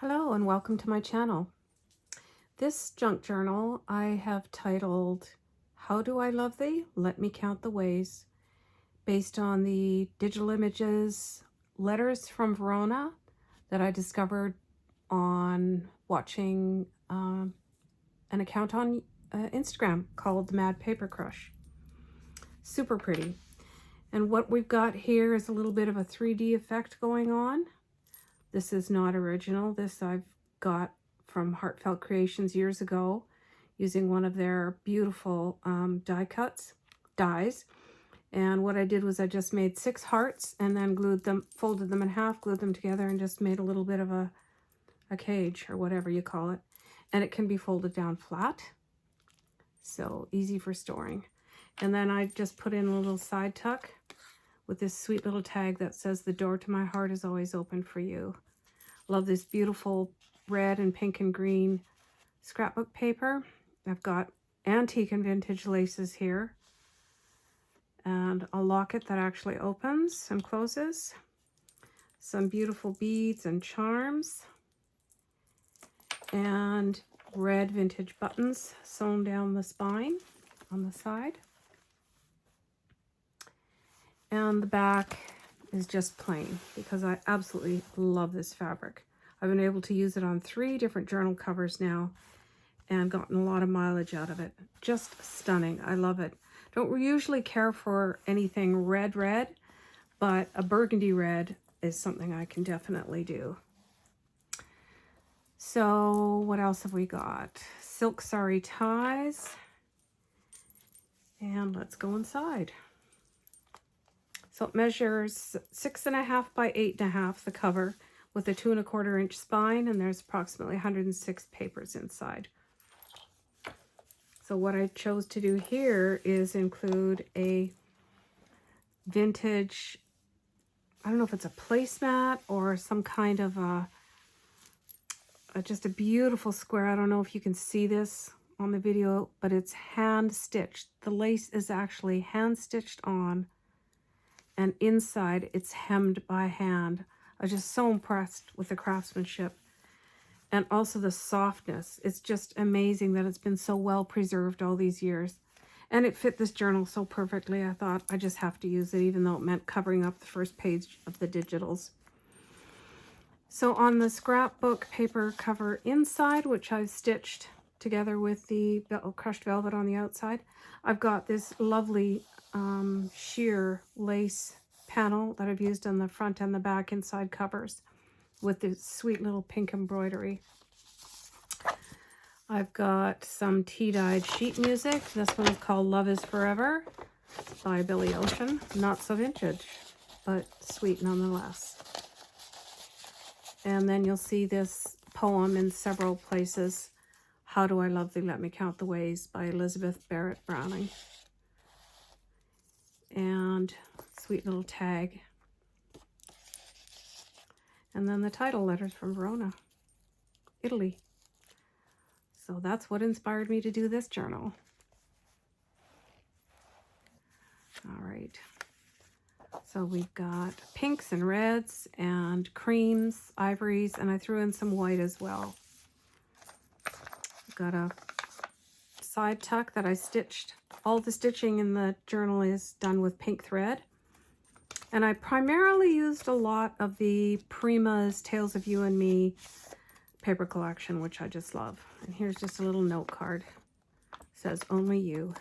Hello and welcome to my channel. This junk journal I have titled, How Do I Love Thee? Let Me Count the Ways, based on the digital images, letters from Verona that I discovered on watching an account on Instagram called Mad Paper Crush. Super pretty. And what we've got here is a little bit of a 3D effect going on. This is not original. This I've got from Heartfelt Creations years ago using one of their beautiful dies. And what I did was I just made 6 hearts and then glued them, folded them in half, glued them together, and just made a little bit of a cage or whatever you call it. And it can be folded down flat, so easy for storing. And then I just put in a little side tuck with this sweet little tag that says, "The door to my heart is always open for you." Love this beautiful red and pink and green scrapbook paper. I've got antique and vintage laces here, and a locket that actually opens and closes, some beautiful beads and charms, and red vintage buttons sewn down the spine on the side. And the back is just plain because I absolutely love this fabric. I've been able to use it on 3 different journal covers now and gotten a lot of mileage out of it. Just stunning. I love it. Don't usually care for anything red, but a burgundy red is something I can definitely do. So what else have we got? Silk sari ties. And let's go inside. So it measures 6.5 by 8.5, the cover, with a 2 1/4 inch spine, and there's approximately 106 papers inside. So what I chose to do here is include a vintage, I don't know if it's a placemat or some kind of just a beautiful square. I don't know if you can see this on the video, but it's hand stitched. The lace is actually hand stitched on, and inside it's hemmed by hand. I was just so impressed with the craftsmanship and also the softness. It's just amazing that it's been so well preserved all these years. And it fit this journal so perfectly. I thought I just have to use it, even though it meant covering up the first page of the digitals. So on the scrapbook paper cover inside, which I've stitched together with the crushed velvet on the outside, I've got this lovely sheer lace panel that I've used on the front and the back inside covers with this sweet little pink embroidery. I've got some tea-dyed sheet music. This one is called Love is Forever by Billy Ocean. Not so vintage, but sweet nonetheless. And then you'll see this poem in several places, How Do I Love Thee? Let Me Count the Ways by Elizabeth Barrett Browning. And sweet little tag. And then the title, Letters from Verona, Italy. So that's what inspired me to do this journal. All right. So we've got pinks and reds and creams, ivories, and I threw in some white as well. I've got a side tuck that I stitched. All the stitching in the journal is done with pink thread. And I primarily used a lot of the Prima's Tales of You and Me paper collection, which I just love. And here's just a little note card. It says, "Only You."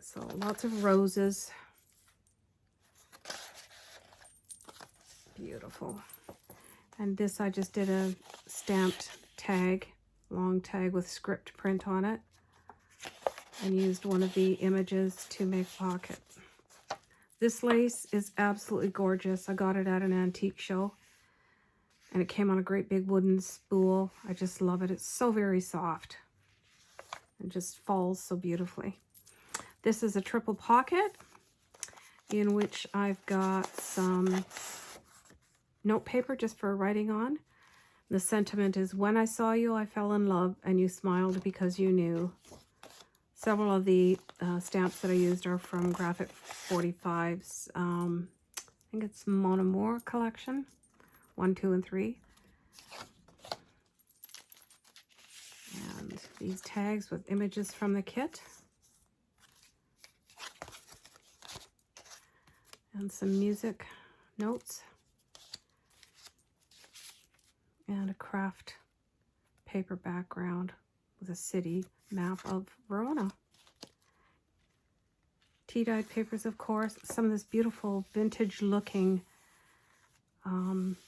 So lots of roses. Beautiful. And this I just did a stamped tag, long tag with script print on it, and used one of the images to make a pocket. This lace is absolutely gorgeous. I got it at an antique show, and it came on a great big wooden spool. I just love it. It's so very soft and just falls so beautifully. This is a triple pocket in which I've got some note paper just for writing on. The sentiment is, "When I saw you, I fell in love, and you smiled because you knew." Several of the stamps that I used are from Graphic 45's, I think it's Mon Amour collection, 1, 2, and 3. And these tags with images from the kit. And some music notes. And a craft paper background with a city map of Verona. Tea-dyed papers, of course. Some of this beautiful vintage-looking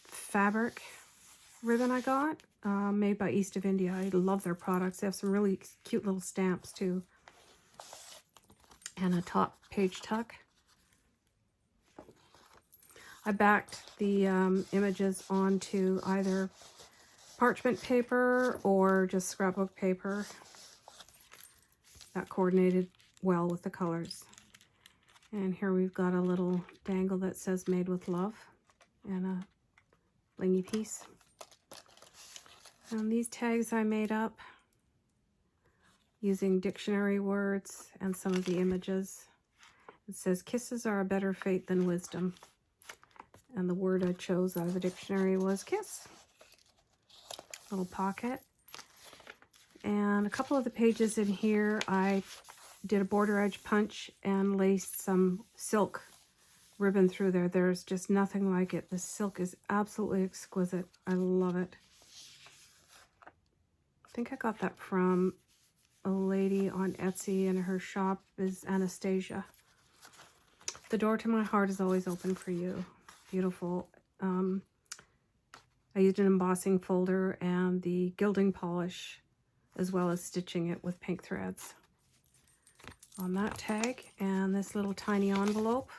fabric ribbon I got, made by East of India. I love their products. They have some really cute little stamps, too. And a top page tuck. I backed the images onto either parchment paper or just scrapbook paper. That coordinated well with the colors. And here we've got a little dangle that says made with love and a blingy piece. And these tags I made up using dictionary words and some of the images. It says kisses are a better fate than wisdom. And the word I chose out of the dictionary was kiss. Little pocket. And a couple of the pages in here I did a border edge punch and laced some silk ribbon through there. There's just nothing like it. The silk is absolutely exquisite. I love it. I think I got that from a lady on Etsy, and her shop is Anastasia. The door to my heart is always open for you. Beautiful. I used an embossing folder and the gilding polish, as well as stitching it with pink threads on that tag. And this little tiny envelope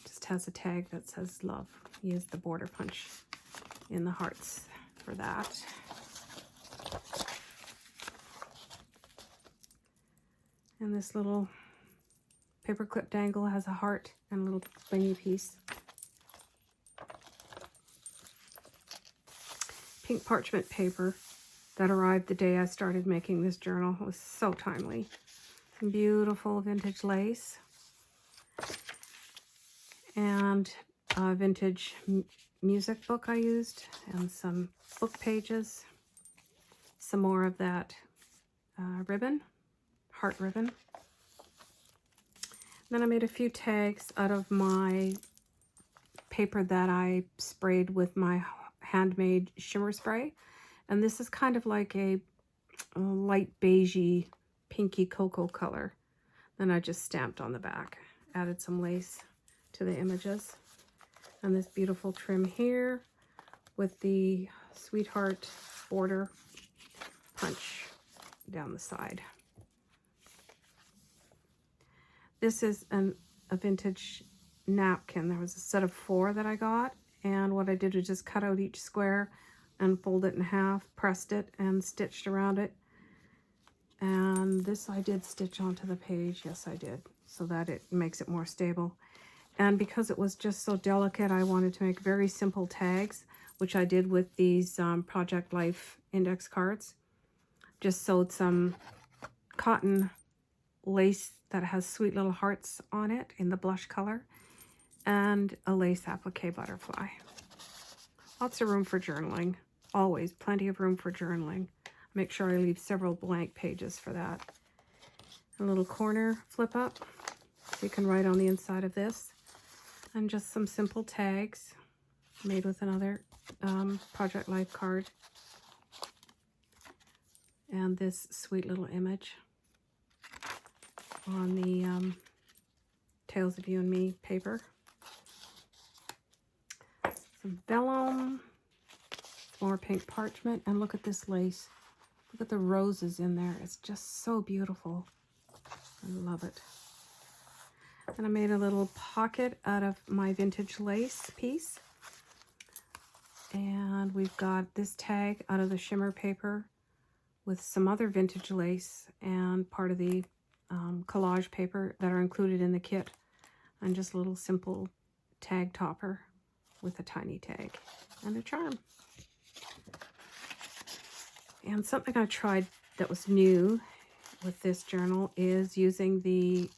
just has a tag that says love. Use the border punch in the hearts for that. And this little paper clip dangle has a heart and a little blingy piece. Pink parchment paper that arrived the day I started making this journal. It was so timely. Some beautiful vintage lace. And a vintage music book I used. And some book pages. Some more of that ribbon. Heart ribbon. Then I made a few tags out of my paper that I sprayed with my handmade shimmer spray. And this is kind of like a light beigey, pinky cocoa color. Then I just stamped on the back. Added some lace to the images. And this beautiful trim here with the sweetheart border punch down the side. This is a vintage napkin. There was a set of 4 that I got, and what I did was just cut out each square and fold it in half, pressed it, and stitched around it. And this I did stitch onto the page. Yes, I did, so that it makes it more stable. And because it was just so delicate, I wanted to make very simple tags, which I did with these Project Life index cards. Just sewed some cotton lace that has sweet little hearts on it in the blush color, and a lace applique butterfly. Lots of room for journaling. Always plenty of room for journaling. Make sure I leave several blank pages for that. A little corner flip up, so you can write on the inside of this. And just some simple tags made with another Project Life card. And this sweet little image on the Tales of You and Me paper. Some vellum, more pink parchment, and look at this lace. Look at the roses in there. It's just so beautiful. I love it. And I made a little pocket out of my vintage lace piece. And we've got this tag out of the shimmer paper with some other vintage lace and part of the collage paper that are included in the kit, and just a little simple tag topper with a tiny tag and a charm. And something I tried that was new with this journal is using the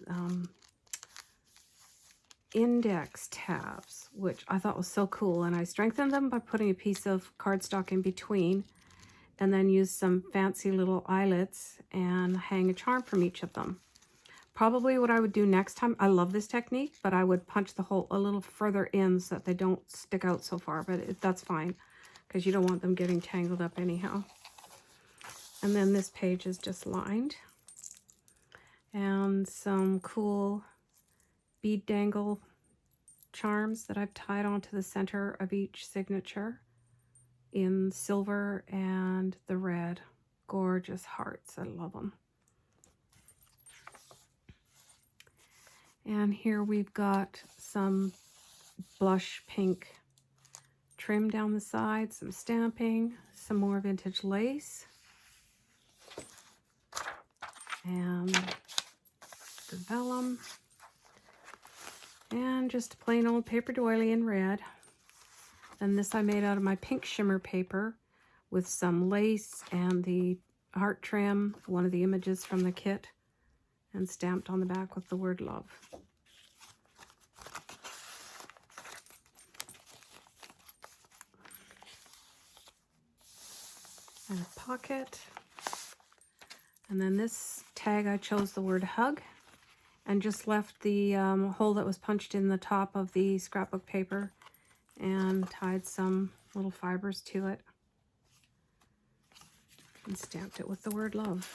index tabs, which I thought was so cool. And I strengthened them by putting a piece of cardstock in between and then use some fancy little eyelets and hang a charm from each of them. Probably what I would do next time, I love this technique, but I would punch the hole a little further in so that they don't stick out so far, but that's fine because you don't want them getting tangled up anyhow. And then this page is just lined. And some cool bead dangle charms that I've tied onto the center of each signature in silver and the red. Gorgeous hearts. I love them. And here we've got some blush pink trim down the side, some stamping, some more vintage lace, and the vellum, and just plain old paper doily in red. And this I made out of my pink shimmer paper with some lace and the heart trim, one of the images from the kit, and stamped on the back with the word love. And a pocket. And then this tag I chose the word hug and just left the hole that was punched in the top of the scrapbook paper and tied some little fibers to it and stamped it with the word love.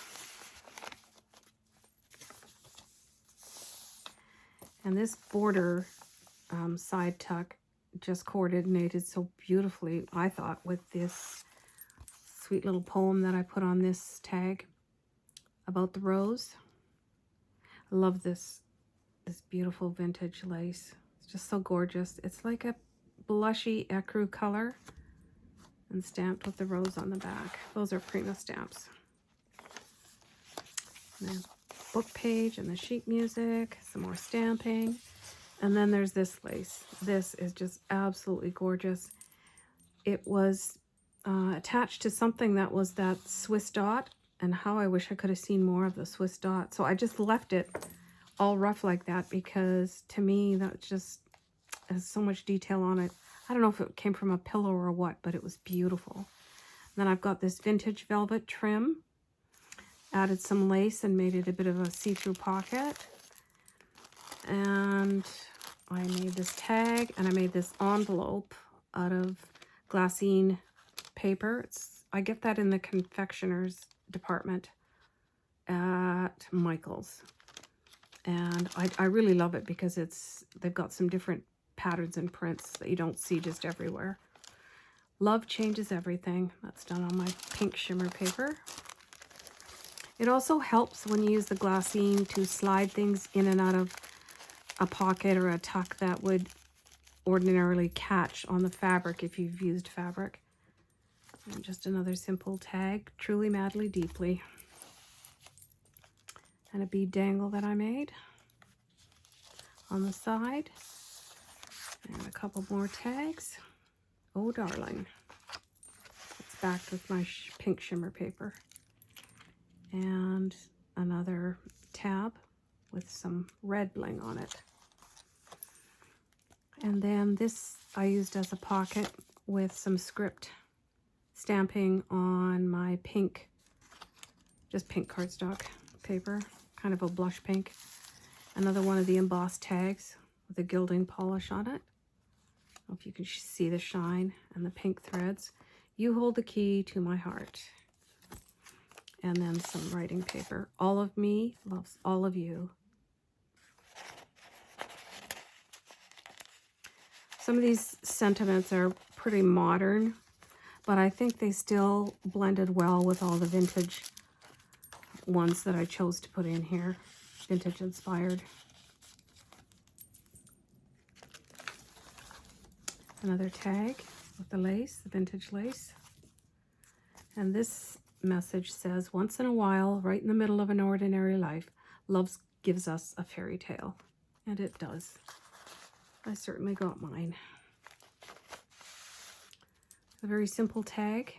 And this border side tuck just coordinated so beautifully, I thought, with this sweet little poem that I put on this tag about the rose. I love this beautiful vintage lace. It's just so gorgeous. It's like a blushy ecru color and stamped with the rose on the back. Those are prima stamps. And then book page and the sheet music, some more stamping. And then there's this lace. This is just absolutely gorgeous. It was attached to something that was that Swiss dot, and how I wish I could have seen more of the Swiss dot. So I just left it all rough like that because to me that just has so much detail on it. I don't know if it came from a pillow or what, but it was beautiful. And then I've got this vintage velvet trim. Added some lace and made it a bit of a see-through pocket. And I made this tag and I made this envelope out of glassine paper. I get that in the confectioner's department at Michael's. And I really love it because they've got some different patterns and prints that you don't see just everywhere. Love changes everything. That's done on my pink shimmer paper. It also helps when you use the glassine to slide things in and out of a pocket or a tuck that would ordinarily catch on the fabric if you've used fabric. And just another simple tag, truly, madly, deeply. And a bead dangle that I made on the side. And a couple more tags. Oh, darling. It's backed with my pink shimmer paper. And another tab with some red bling on it. And then this I used as a pocket with some script stamping on my pink, just pink cardstock paper, kind of a blush pink. Another one of the embossed tags with a gilding polish on it. I don't know if you can see the shine and the pink threads. You hold the key to my heart. And then some writing paper. All of me loves all of you. Some of these sentiments are pretty modern, but I think they still blended well with all the vintage ones that I chose to put in here. Vintage inspired. Another tag with the lace, the vintage lace. And this message says, once in a while, right in the middle of an ordinary life, love gives us a fairy tale. And it does. I certainly got mine. A very simple tag.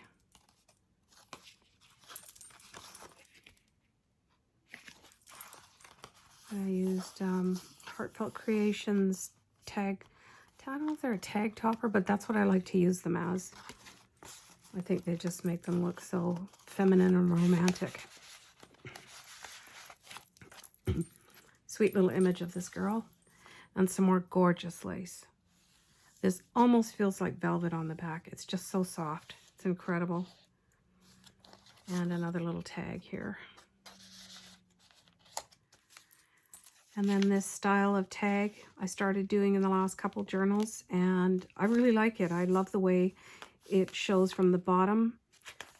I used Heartfelt Creations tag. I don't know if they're a tag topper, but that's what I like to use them as. I think they just make them look so feminine and romantic. Sweet little image of this girl. And some more gorgeous lace. This almost feels like velvet on the back. It's just so soft. It's incredible. And another little tag here. And then this style of tag I started doing in the last couple journals, and I really like it. I love the way it shows from the bottom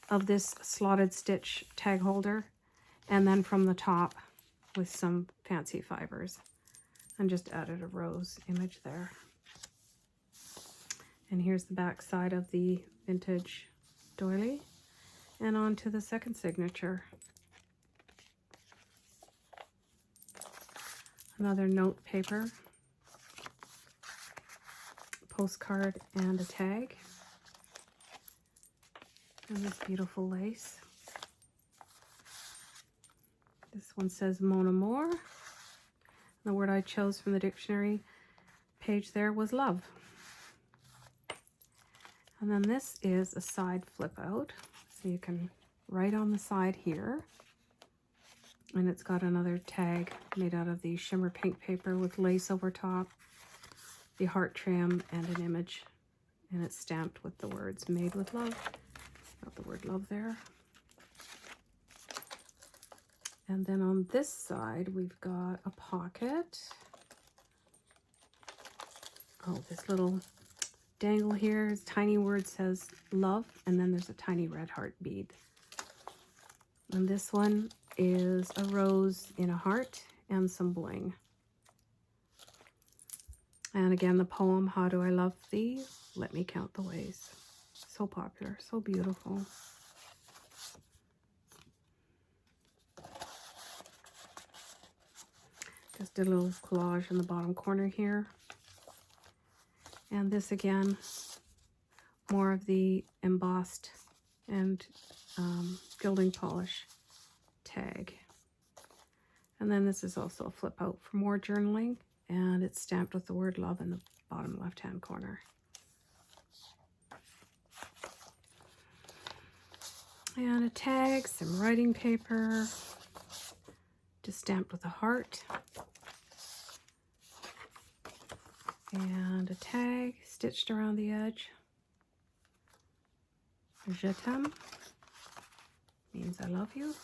of this slotted stitch tag holder, and then from the top with some fancy fibers. And just added a rose image there. And here's the back side of the vintage doily. And on to the second signature. Another note paper, postcard, and a tag. And this beautiful lace. This one says Mon Amour. The word I chose from the dictionary page there was love. And then this is a side flip out. So you can write on the side here. And it's got another tag made out of the shimmer pink paper with lace over top, the heart trim, and an image. And it's stamped with the words made with love. Got the word love there. And then on this side, we've got a pocket. Oh, this little dangle here, this tiny word says love, and then there's a tiny red heart bead. And this one is a rose in a heart and some bling. And again, the poem, How Do I Love Thee? Let Me Count the Ways. So popular, so beautiful. Just did a little collage in the bottom corner here. And this again, more of the embossed and gilding polish tag. And then this is also a flip out for more journaling, and it's stamped with the word love in the bottom left hand corner. And a tag, some writing paper, just stamped with a heart. And a tag stitched around the edge. Je t'aime means I love you.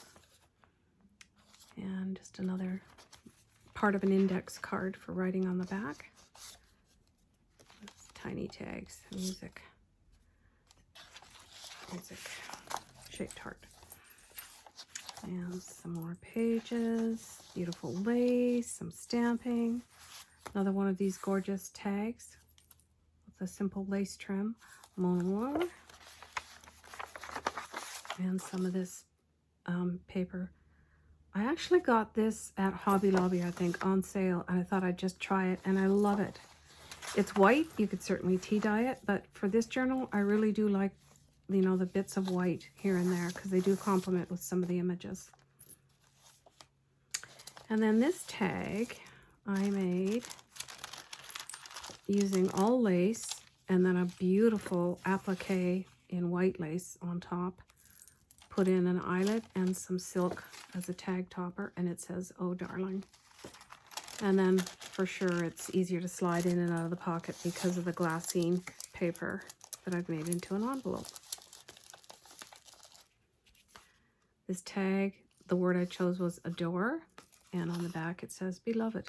And just another part of an index card for writing on the back. It's tiny tags, music shaped heart. And some more pages, beautiful lace, some stamping. Another one of these gorgeous tags with a simple lace trim, Mon Amour. And some of this paper. I actually got this at Hobby Lobby, I think, on sale, and I thought I'd just try it, and I love it. It's white. You could certainly tea dye it, but for this journal, I really do like, you know, the bits of white here and there, because they do complement with some of the images. And then this tag I made using all lace, and then a beautiful applique in white lace on top. Put in an eyelet and some silk as a tag topper, and it says, oh darling. And then for sure it's easier to slide in and out of the pocket because of the glassine paper that I've made into an envelope. This tag, the word I chose was adore, and on the back it says beloved.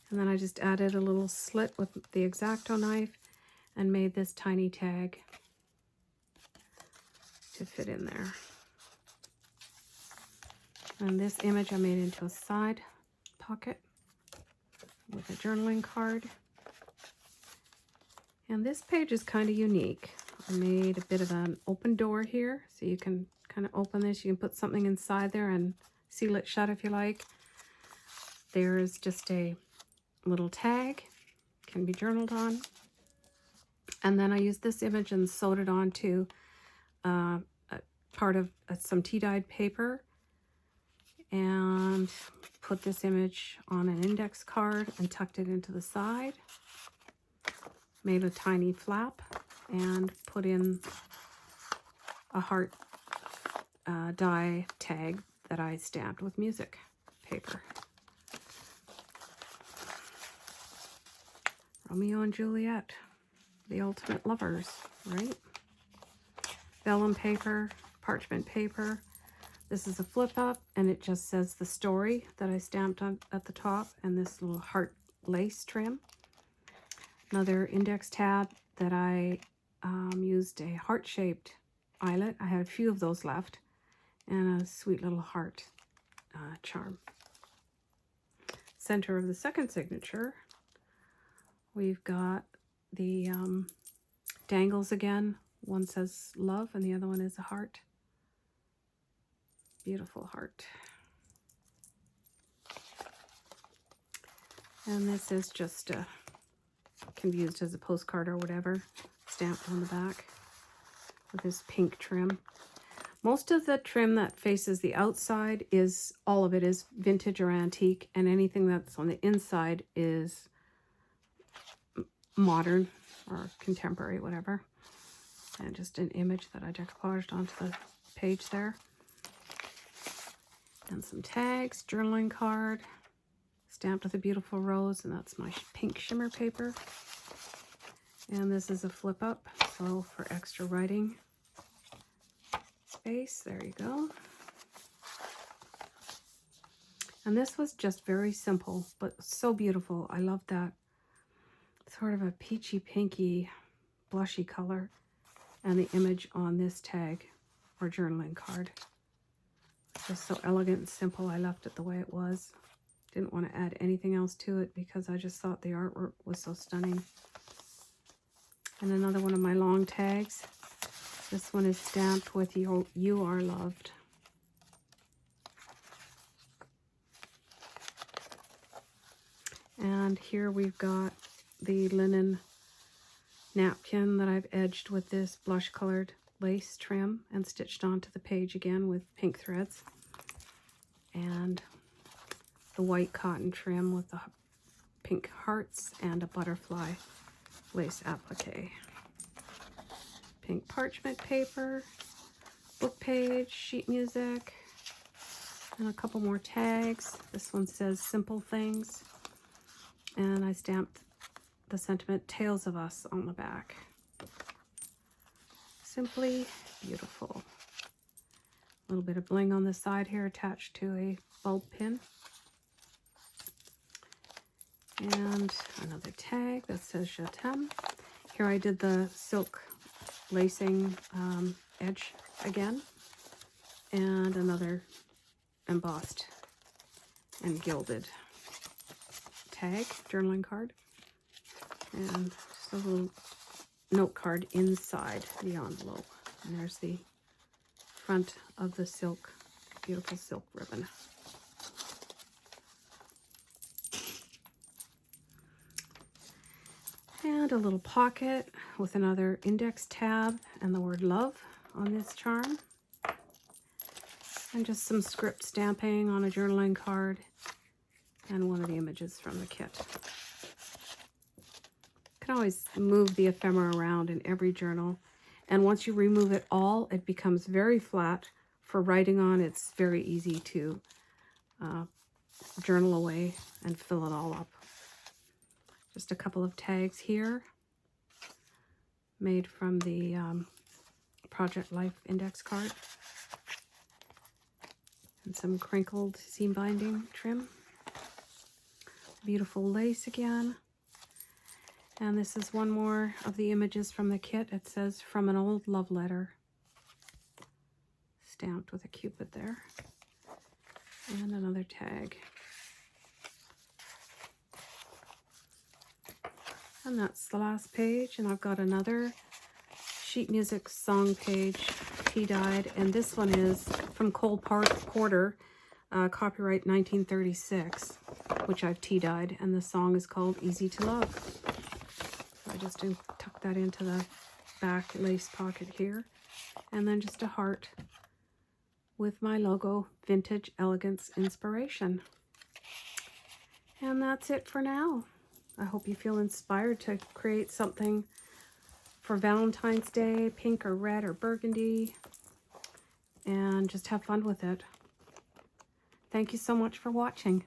And then I just added a little slit with the X-Acto knife and made this tiny tag to fit in there. And this image I made into a side pocket with a journaling card. And this page is kind of unique. I made a bit of an open door here, so you can kind of open this. You can put something inside there and seal it shut if you like. There's just a little tag, can be journaled on. And then I used this image and sewed it onto part of some tea-dyed paper and put this image on an index card and tucked it into the side. Made a tiny flap and put in a heart die tag that I stamped with music paper. Romeo and Juliet, the ultimate lovers, right? Vellum paper, parchment paper. This is a flip up, and it just says the story that I stamped on at the top, and this little heart lace trim. Another index tab that I used a heart-shaped eyelet. I had a few of those left, and a sweet little heart charm. Center of the second signature, we've got the dangles again. One says love and the other one is a heart. Beautiful heart. And this is just can be used as a postcard or whatever, stamped on the back with this pink trim. Most of the trim that faces the outside is, all of it is vintage or antique, and anything that's on the inside is modern or contemporary, whatever. And just an image that I decoupaged onto the page there. And some tags, journaling card, stamped with a beautiful rose, and that's my pink shimmer paper. And this is a flip up, so for extra writing space, there you go. And this was just very simple, but so beautiful. I love that sort of a peachy pinky blushy color, and the image on this tag or journaling card. Just so elegant and simple. I left it the way it was. Didn't want to add anything else to it because I just thought the artwork was so stunning. And another one of my long tags. This one is stamped with You Are Loved. And here we've got the linen napkin that I've edged with this blush colored lace trim and stitched onto the page again with pink threads. And the white cotton trim with the pink hearts and a butterfly lace applique. Pink parchment paper, book page, sheet music, and a couple more tags. This one says Simple Things, and I stamped the sentiment Tales of Us on the back. Simply beautiful. A little bit of bling on the side here attached to a bulb pin. And another tag that says Je t'aime. Here I did the silk lacing edge again, and another embossed and gilded tag, journaling card, and just a little note card inside the envelope. And there's the front of the silk, beautiful silk ribbon. And a little pocket with another index tab and the word love on this charm. And just some script stamping on a journaling card and one of the images from the kit. You can always move the ephemera around in every journal. And once you remove it all, it becomes very flat. For writing on, it's very easy to journal away and fill it all up. Just a couple of tags here, made from the Project Life index card. And some crinkled seam binding trim. Beautiful lace again. And this is one more of the images from the kit. It says From an Old Love Letter. Stamped with a cupid there. And another tag. And that's the last page, and I've got another sheet music song page tea-dyed, and this one is from Cole Porter, copyright 1936, which I've tea-dyed, and the song is called Easy to Love. So I just tuck that into the back lace pocket here, and then just a heart with my logo, Vintage Elegance Inspiration. And that's it for now. I hope you feel inspired to create something for Valentine's Day, pink or red or burgundy, and just have fun with it. Thank you so much for watching.